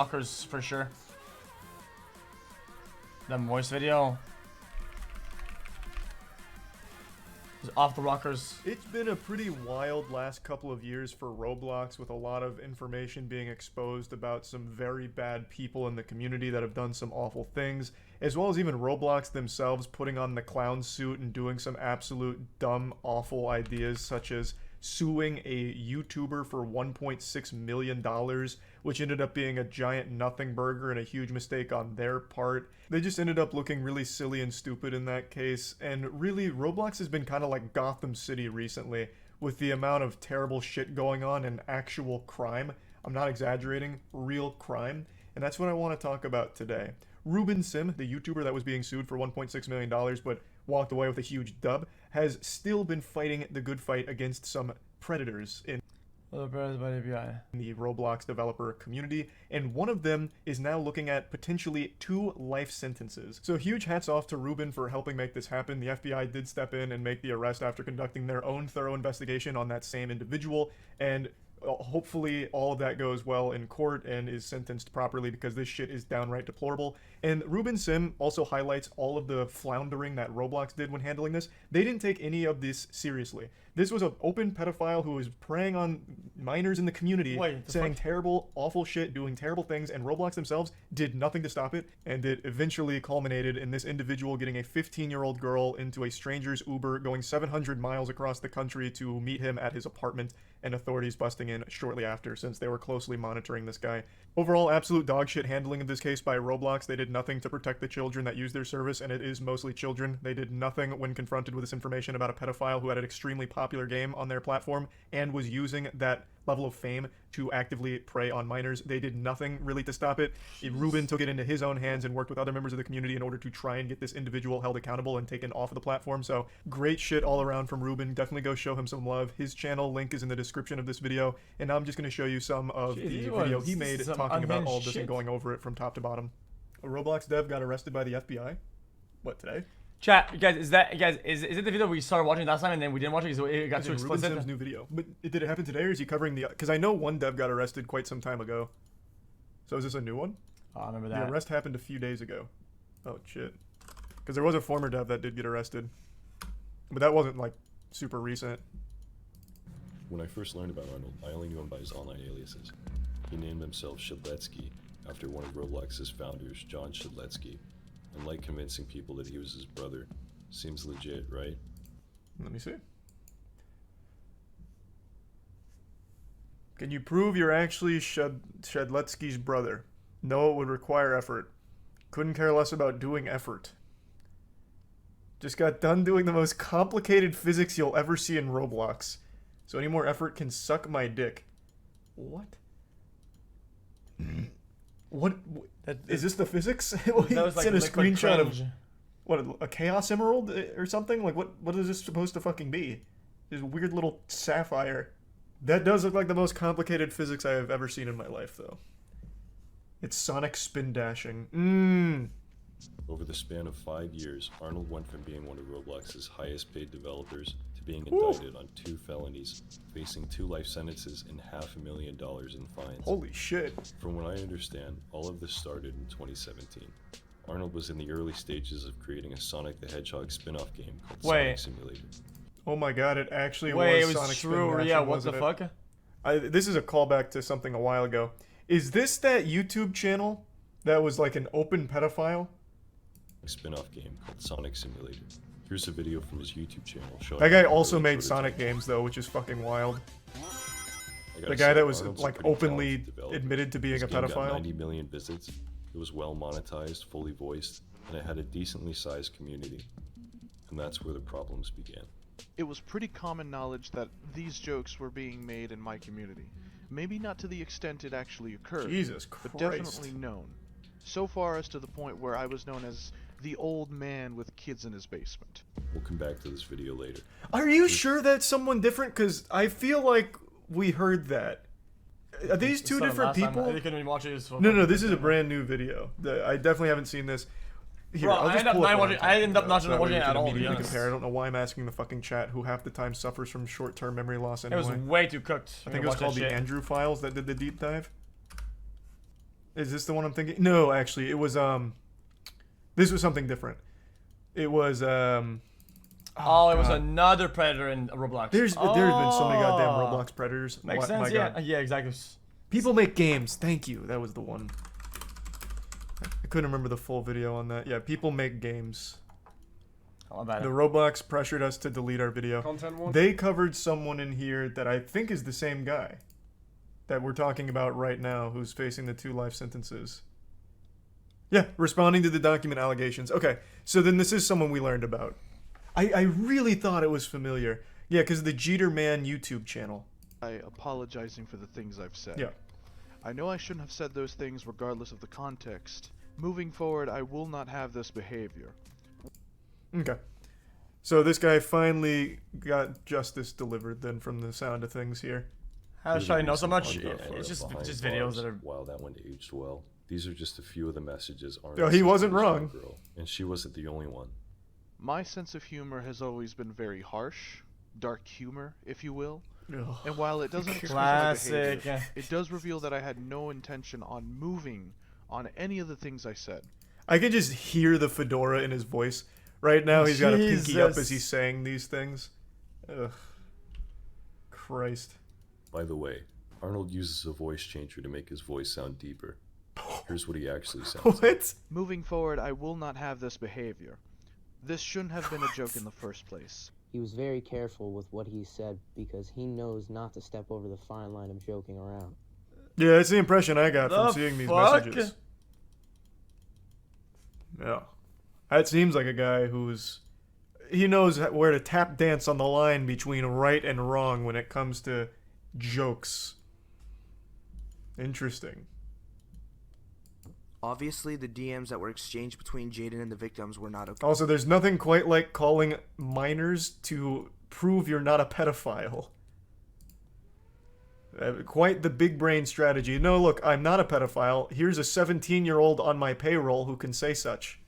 Rockers for sure. The voice video is off the rockers. It's been a pretty wild last couple of years for Roblox, with a lot of information being exposed about some very bad people in the community that have done some awful things, as well as even Roblox themselves putting on the clown suit and doing some absolute dumb, awful ideas, such as suing a YouTuber for $1.6 million, which ended up being a giant nothing burger and a huge mistake on their part. They just ended up looking really silly and stupid in that case, and really, Roblox has been kind of like Gotham City recently, with the amount of terrible shit going on and actual crime. I'm not exaggerating, real crime, and that's what I want to talk about today. Ruben Sim, the YouTuber that was being sued for $1.6 million but walked away with a huge dub, has still been fighting the good fight against some predators in the Roblox developer community, and one of them is now looking at potentially 2 life sentences. So huge hats off to Ruben for helping make this happen. The FBI did step in and make the arrest after conducting their own thorough investigation on that same individual, and hopefully all of that goes well in court and is sentenced properly, because this shit is downright deplorable. And Ruben Sim also highlights all of the floundering that Roblox did when handling this. They didn't take any of this seriously. This was an open pedophile who was preying on minors in the community, saying terrible, awful shit, doing terrible things, and Roblox themselves did nothing to stop it, and it eventually culminated in this individual getting a 15-year-old girl into a stranger's Uber, going 700 miles across the country to meet him at his apartment, and authorities busting in shortly after, since they were closely monitoring this guy. Overall, absolute dogshit handling of this case by Roblox. They did nothing to protect the children that use their service, and it is mostly children. They did nothing when confronted with this information about a pedophile who had an extremely popular game on their platform and was using that level of fame to actively prey on minors. They did nothing really to stop it. Ruben took it into his own hands and worked with other members of the community in order to try and get this individual held accountable and taken off of the platform. So great shit all around from Ruben. Definitely go show him some love. His channel link is in the description of this video, and now I'm just going to show you some of the video he made talking about all this and going over it from top to bottom. A Roblox dev got arrested by the FBI. What, today? Chat, guys, is it the video we started watching last time and then we didn't watch it because it got too explicit? Ruben Sim's new video. But did it happen today, or is he covering the... Because I know one dev got arrested quite some time ago. So is this a new one? Oh, I remember that. The arrest happened a few days ago. Oh, shit. Because there was a former dev that did get arrested. But that wasn't, like, super recent. When I first learned about Arnold, I only knew him by his online aliases. He named himself Shedletsky after one of Roblox's founders, John Shedletsky, and liked convincing people that he was his brother. Seems legit, right? Let me see. Can you prove you're actually Shedletsky's brother? No, it would require effort. Couldn't care less about doing effort. Just got done doing the most complicated physics you'll ever see in Roblox. So any more effort can suck my dick. What? What? Is this the physics? That was like in a screenshot cringe. of what, a chaos emerald or something? Like what is this supposed to fucking be? This weird little sapphire. That does look like the most complicated physics I have ever seen in my life, though. It's sonic spin dashing. Over the span of 5 years, Arnold went from being one of Roblox's highest paid developers to being indicted on 2 felonies, facing 2 life sentences and $500,000 in fines. Holy shit. From what I understand, all of this started in 2017. Arnold was in the early stages of creating a Sonic the Hedgehog spin-off game called Sonic Simulator. Oh my god, it actually was Sonic true. Spin Dashing, Yeah, what the fuck? This is a callback to something a while ago. Is this that YouTube channel that was like an open pedophile? Spin-off game called Sonic Simulator. Here's a video from his YouTube channel showing... That guy also made Sonic games, though, which is fucking wild. The guy that was, like, openly admitted to being a pedophile. Got 90 million visits. It was well monetized, fully voiced, and it had a decently sized community. And that's where the problems began. It was pretty common knowledge that these jokes were being made in my community. Maybe not to the extent it actually occurred, Jesus Christ. but definitely known. So far as to the point where I was known as the old man with kids in his basement. We'll come back to this video later. Are you sure that's someone different? Because I feel like we heard that. Are these 2 different people? I couldn't even watch it. No, this is a brand new video. I definitely haven't seen this. Here, Bro, I'll just I pull it ended up not watching it at all, to be immediately honest. compare. I don't know why I'm asking the fucking chat, who half the time suffers from short-term memory loss It anyway. was way too cooked. I think it was called the Andrew Files that did the deep dive. Is this the one I'm thinking? No, actually, it was this was something different. It was Oh, it was God. another predator in Roblox. There's been so many goddamn Oh. Roblox predators. Makes My sense, God. yeah. Yeah, exactly. People make games. Thank you. That was the one. I couldn't remember the full video on that. Yeah, people make games. How about The it? Roblox pressured us to delete our video. Content one? They covered someone in here that I think is the same guy that we're talking about right now, who's facing the 2 life sentences. Yeah, responding to the document allegations. Okay, so then this is someone we learned about. I really thought it was familiar. Yeah, because the Jeter Man YouTube channel. By apologizing for the things I've said. Yeah. I know I shouldn't have said those things regardless of the context. Moving forward, I will not have this behavior. Okay. So this guy finally got justice delivered then from the sound of things here. How should I know so much? Ongoing It's just behind videos bars. that are. While that one aged well, these are just a few of the messages Arnold Oh, he sent to wasn't his young wrong. girl, and she wasn't the only one. My sense of humor has always been very harsh, dark humor, if you will. Ugh. And while it doesn't excuse my Classic. behavior, it does reveal that I had no intention on moving on any of the things I said. I can just hear the fedora in his voice. Right now he's got a pinky up as Jesus. he's saying these things. Ugh. Christ. By the way, Arnold uses a voice changer to make his voice sound deeper. Here's what he actually sounds like. What? Moving forward, I will not have this behavior. This shouldn't have been a joke in the first place. He was very careful with what he said because he knows not to step over the fine line of joking around. Yeah, that's the impression I got from The seeing these fuck? messages. Yeah. That seems like a guy who's... He knows where to tap dance on the line between right and wrong when it comes to jokes. Interesting. Obviously, the DMs that were exchanged between Jaden and the victims were not okay. Also, there's nothing quite like calling minors to prove you're not a pedophile. Quite the big brain strategy. No, look, I'm not a pedophile. Here's a 17-year-old on my payroll who can say such.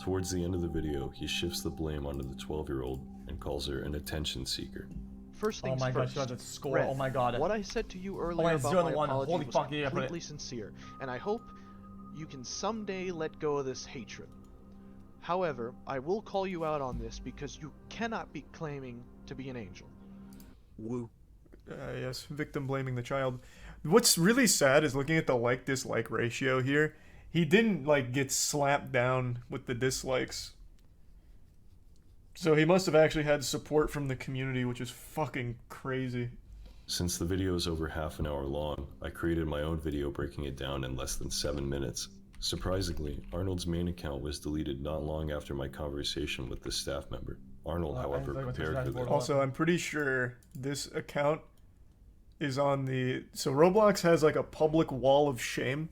Towards the end of the video, he shifts the blame onto the 12-year-old and calls her an attention seeker. First Oh things my god, first. she got that score. Red, Oh my god. What I said to you my earlier God, about 0 my and 1. apology Holy was fuck, yeah, put it. completely sincere, and I hope you can someday let go of this hatred. However, I will call you out on this because you cannot be claiming to be an angel. Woo. Yes, victim blaming the child. What's really sad is looking at the like-dislike ratio here. He didn't, like, get slapped down with the dislikes. So he must have actually had support from the community, which is fucking crazy. Since the video is over half an hour long, I created my own video breaking it down in less than 7 minutes. Surprisingly, Arnold's main account was deleted not long after my conversation with the staff member. Arnold, however, prepared for this. Also, I'm pretty sure this account is on the... So Roblox has, like, a public wall of shame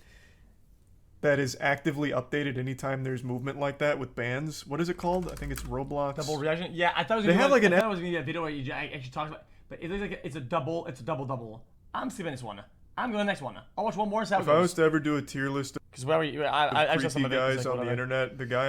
that is actively updated anytime there's movement like that with bans. What is it called? I think it's Roblox. Double reaction. Yeah, I thought it was They gonna have, be like, an I thought it was gonna be a video where you actually talk about, but it looks like it's a double. It's a double. I'm skipping this one. I'm going to the next one. I'll watch one more. If I was to ever do a tier list because where we, I of saw some creepy of it. guys It's like, on the whatever. internet, the guy